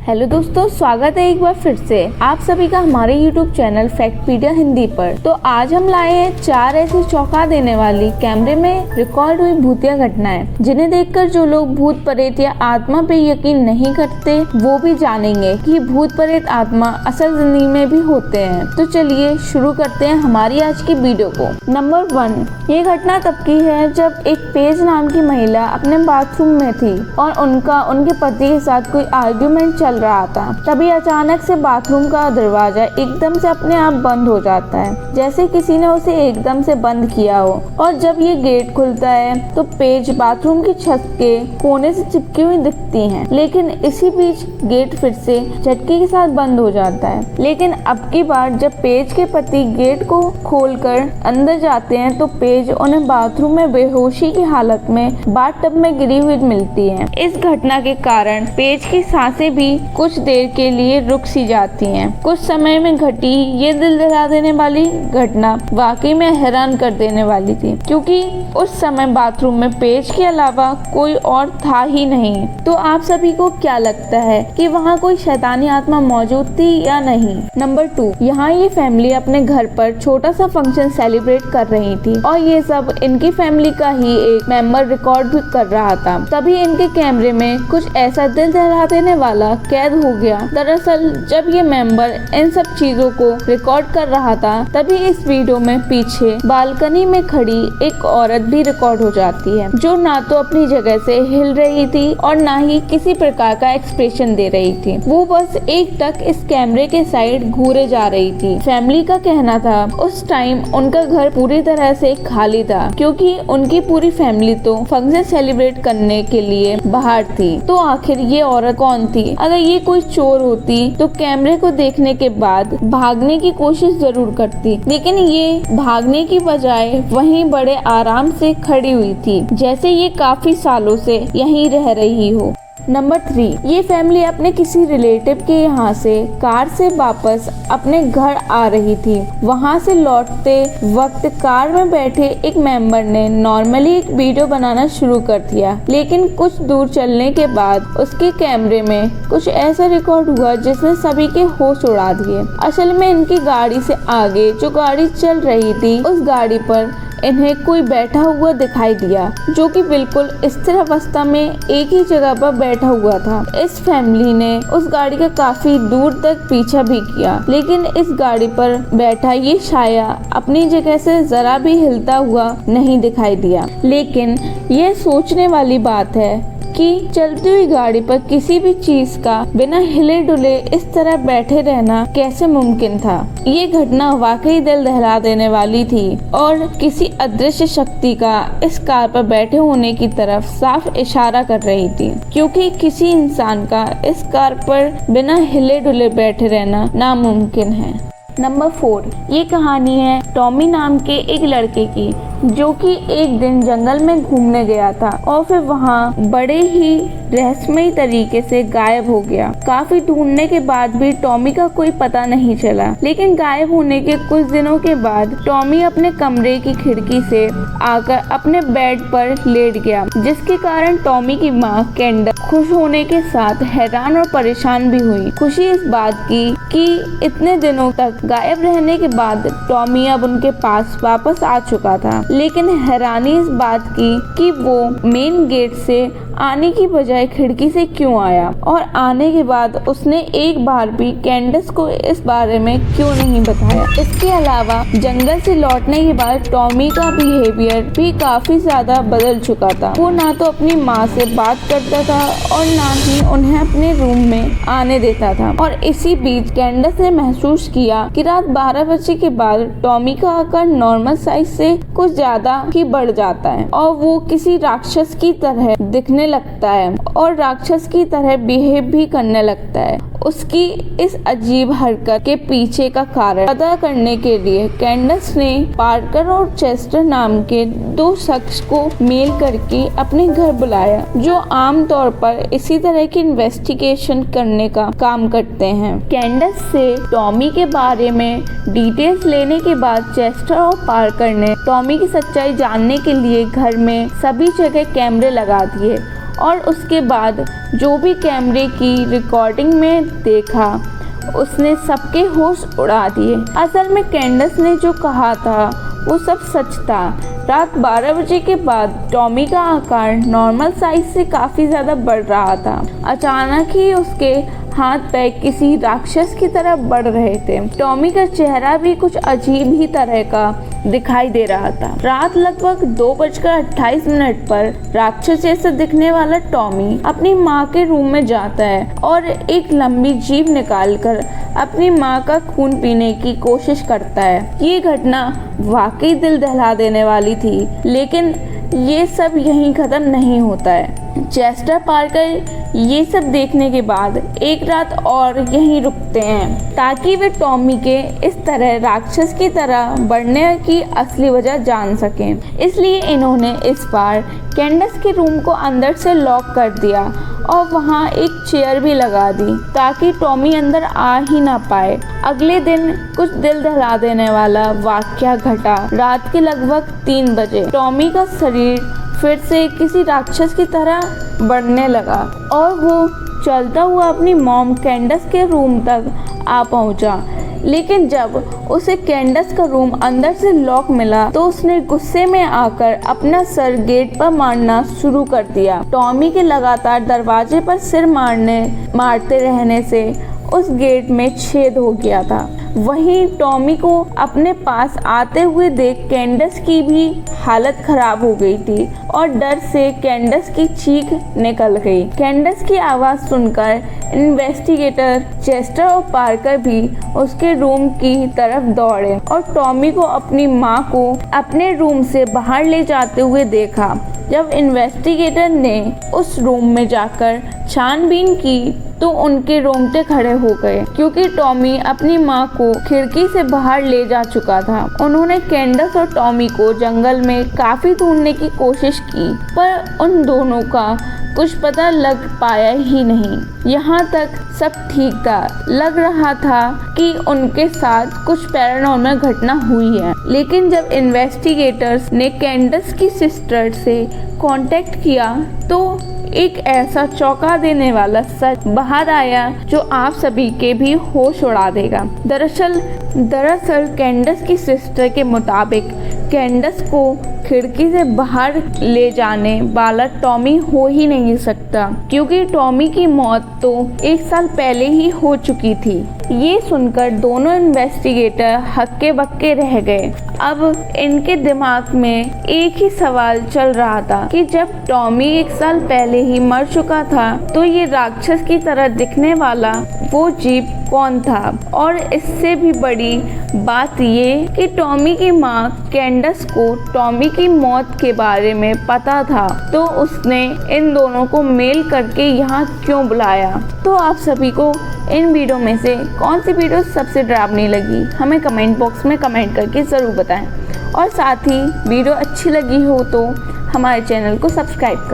Hello दोस्तों, स्वागत है एक बार फिर से आप सभी का हमारे YouTube चैनल फैक्टपीडिया हिंदी पर। तो आज हम लाए हैं 4 ऐसी चौंका देने वाली कैमरे में रिकॉर्ड हुई भूतिया घटनाएं, जिन्हें देखकर जो लोग भूत प्रेत या आत्मा पे यकीन नहीं करते वो भी जानेंगे कि भूत प्रेत आत्मा असल जिंदगी में भी होते हैं। तो चलिए शुरू करते हैं हमारी आज की वीडियो को। नंबर 1, ये घटना तब की है जब एक पेज नाम की महिला अपने बाथरूम में थी और उनके पति के साथ कोई आर्ग्यूमेंट चल रहा था। तभी अचानक से बाथरूम का दरवाजा एकदम से अपने आप बंद हो जाता है, जैसे किसी ने उसे एकदम से बंद किया हो। और जब ये गेट खुलता है तो पेज बाथरूम की छत के कोने से चिपकी हुई दिखती हैं। लेकिन इसी बीच गेट फिर से झटके के साथ बंद हो जाता है। लेकिन अब की बार जब पेज के पति गेट को खोलकर अंदर जाते हैं तो पेज उन्हें बाथरूम में बेहोशी की हालत में बाथटब में गिरी हुई मिलती है। इस घटना के कारण पेज की सांसें भी कुछ देर के लिए रुक सी जाती हैं। कुछ समय में घटी ये दिल दहला देने वाली घटना वाकई में हैरान कर देने वाली थी, क्योंकि उस समय बाथरूम में पेज के अलावा कोई और था ही नहीं। तो आप सभी को क्या लगता है कि वहाँ कोई शैतानी आत्मा मौजूद थी या नहीं? नंबर 2, यहाँ ये फैमिली अपने घर पर छोटा सा फंक्शन सेलिब्रेट कर रही थी और ये सब इनकी फैमिली का ही एक मेंबर रिकॉर्ड भी कर रहा था। तभी इनके कैमरे में कुछ ऐसा दिल दहला देने वाला कैद हो गया। दरअसल जब ये मेंबर इन सब चीजों को रिकॉर्ड कर रहा था तभी इस वीडियो में पीछे बालकनी में खड़ी एक औरत भी रिकॉर्ड हो जाती है, जो ना तो अपनी जगह से हिल रही थी और ना ही किसी प्रकार का एक्सप्रेशन दे रही थी। वो बस एक टक इस कैमरे के साइड घूरे जा रही थी। फैमिली का कहना था उस टाइम उनका घर पूरी तरह से खाली था, क्योंकि उनकी पूरी फैमिली तो फंक्शन सेलिब्रेट करने के लिए बाहर थी। तो आखिर ये औरत कौन थी? अगर ये कोई चोर होती तो कैमरे को देखने के बाद भागने की कोशिश जरूर करती, लेकिन ये भागने की बजाय वहीं बड़े आराम से खड़ी हुई थी, जैसे ये काफी सालों से यहीं रह रही हो। नंबर 3, ये फैमिली अपने किसी रिलेटिव के यहाँ से कार से वापस अपने घर आ रही थी। वहाँ से लौटते वक्त कार में बैठे एक मेंबर ने नॉर्मली एक वीडियो बनाना शुरू कर दिया, लेकिन कुछ दूर चलने के बाद उसके कैमरे में कुछ ऐसा रिकॉर्ड हुआ जिसने सभी के होश उड़ा दिए। असल में इनकी गाड़ी से आगे जो गाड़ी चल रही थी उस गाड़ी पर इन्हें कोई बैठा हुआ दिखाई दिया, जो कि बिल्कुल स्थिर अवस्था में एक ही जगह पर बैठा हुआ था। इस फैमिली ने उस गाड़ी का काफी दूर तक पीछा भी किया, लेकिन इस गाड़ी पर बैठा ये साया अपनी जगह से जरा भी हिलता हुआ नहीं दिखाई दिया। लेकिन यह सोचने वाली बात है कि चलती हुई गाड़ी पर किसी भी चीज का बिना हिले डुले इस तरह बैठे रहना कैसे मुमकिन था। ये घटना वाकई दिल दहला देने वाली थी और किसी अदृश्य शक्ति का इस कार पर बैठे होने की तरफ साफ इशारा कर रही थी, क्योंकि किसी इंसान का इस कार पर बिना हिले डुले बैठे रहना नामुमकिन है। नंबर 4, ये कहानी है टॉमी नाम के एक लड़के की, जो कि एक दिन जंगल में घूमने गया था और फिर वहाँ बड़े ही रहस्यमयी तरीके से गायब हो गया। काफी ढूंढने के बाद भी टॉमी का कोई पता नहीं चला, लेकिन गायब होने के कुछ दिनों के बाद टॉमी अपने कमरे की खिड़की से आकर अपने बेड पर लेट गया, जिसके कारण टॉमी की माँ कैंडल खुश होने के साथ हैरान और परेशान भी हुई। खुशी इस बात की कि इतने दिनों तक गायब रहने के बाद टॉमी अब उनके पास वापस आ चुका था, लेकिन हैरानी इस बात की कि वो मेन गेट से आने की बजाय खिड़की से क्यों आया, और आने के बाद उसने एक बार भी कैंडस को इस बारे में क्यों नहीं बताया। इसके अलावा जंगल से लौटने के बाद टॉमी का बिहेवियर भी काफी ज्यादा बदल चुका था। वो ना तो अपनी माँ से बात करता था और ना ही उन्हें अपने रूम में आने देता था। और इसी बीच कैंडस ने महसूस किया कि रात 12 बजे के बाद टॉमी का आकार नॉर्मल साइज से कुछ ज्यादा ही बढ़ जाता है और वो किसी राक्षस की तरह दिखने लगता है और राक्षस की तरह बिहेव भी करने लगता है। उसकी इस अजीब हरकत के पीछे का कारण पता करने के लिए कैंडस ने पार्कर और चेस्टर नाम के 2 शख्स को मेल करके अपने घर बुलाया, जो आमतौर पर इसी तरह की इन्वेस्टिगेशन करने का काम करते हैं। कैंडस से टॉमी के बारे में डिटेल्स लेने के बाद चेस्टर और पार्कर ने टॉमी की सच्चाई जानने के लिए घर में सभी जगह कैमरे लगा दिए और उसके बाद जो भी कैमरे की रिकॉर्डिंग में देखा उसने सबके होश उड़ा दिए। असल में कैंडस ने जो कहा था वो सब सच था। रात 12 बजे के बाद टॉमी का आकार नॉर्मल साइज से काफ़ी ज़्यादा बढ़ रहा था। अचानक ही उसके हाथ पैर किसी राक्षस की तरह बढ़ रहे थे। टॉमी का चेहरा भी कुछ अजीब ही तरह का दिखाई दे रहा था। रात लगभग 2:28 पर राक्षस जैसा दिखने वाला टॉमी अपनी माँ के रूम में जाता है और एक लंबी जीभ निकालकर अपनी माँ का खून पीने की कोशिश करता है। ये घटना वाकई दिल दहला देने वाली थी, लेकिन ये सब यहीं ख़त्म नहीं होता है। चेस्टर पार्कर ये सब देखने के बाद एक रात और यहीं रुकते हैं ताकि वे टॉमी के इस तरह राक्षस की तरह बढ़ने की असली वजह जान सकें। इसलिए इन्होंने इस बार कैंडस के रूम को अंदर से लॉक कर दिया और वहाँ एक चेयर भी लगा दी ताकि टॉमी अंदर आ ही ना पाए। अगले दिन कुछ दिल दहला देने वाला वाकया घटा। रात के लगभग 3 बजे टॉमी का शरीर फिर से किसी राक्षस की तरह बढ़ने लगा और वो चलता हुआ अपनी मॉम कैंडस के रूम तक आ पहुंचा। लेकिन जब उसे कैंडस का रूम अंदर से लॉक मिला तो उसने गुस्से में आकर अपना सर गेट पर मारना शुरू कर दिया। टॉमी के लगातार दरवाजे पर सिर मारते रहने से उस गेट में छेद हो गया था। वहीं टॉमी को अपने पास आते हुए देख कैंडस की भी हालत खराब हो गई थी और डर से कैंडस की चीख निकल गई। कैंडस की आवाज़ सुनकर इन्वेस्टिगेटर चेस्टर और पार्कर भी उसके रूम की तरफ दौड़े और टॉमी को अपनी माँ को अपने रूम से बाहर ले जाते हुए देखा। जब इन्वेस्टिगेटर ने उस रूम में जाकर छानबीन की तो उनके रोंगटे खड़े हो गए क्योंकि टॉमी अपनी माँ को खिड़की से बाहर ले जा चुका था। उन्होंने कैंडस और टॉमी को जंगल में काफी ढूंढने की कोशिश की पर उन दोनों का कुछ पता लग पाया ही नहीं। यहाँ तक सब ठीक था, लग रहा था कि उनके साथ कुछ पैरानॉर्मल घटना हुई है। लेकिन जब इन्वेस्टिगेटर्स ने कैंडस की सिस्टर से कांटेक्ट किया तो एक ऐसा चौंका देने वाला सच बाहर आया जो आप सभी के भी होश उड़ा देगा। दरअसल कैंडस की सिस्टर के मुताबिक कैंडस को खिड़की से बाहर ले जाने वाला टॉमी हो ही नहीं सकता क्योंकि टॉमी की मौत तो 1 साल पहले ही हो चुकी थी। ये सुनकर दोनों इन्वेस्टिगेटर हक्के बक्के रह गए। अब इनके दिमाग में एक ही सवाल चल रहा था कि जब टॉमी 1 साल पहले ही मर चुका था तो ये राक्षस की तरह दिखने वाला वो जीव कौन था। और इससे भी बड़ी बात ये कि टॉमी की माँ कैंडस को टॉमी की मौत के बारे में पता था तो उसने इन दोनों को मेल करके यहाँ क्यों बुलाया। तो आप सभी को इन वीडियो में से कौन सी वीडियो सबसे डरावनी लगी हमें कमेंट बॉक्स में कमेंट करके ज़रूर बताएं और साथ ही वीडियो अच्छी लगी हो तो हमारे चैनल को सब्सक्राइब करें।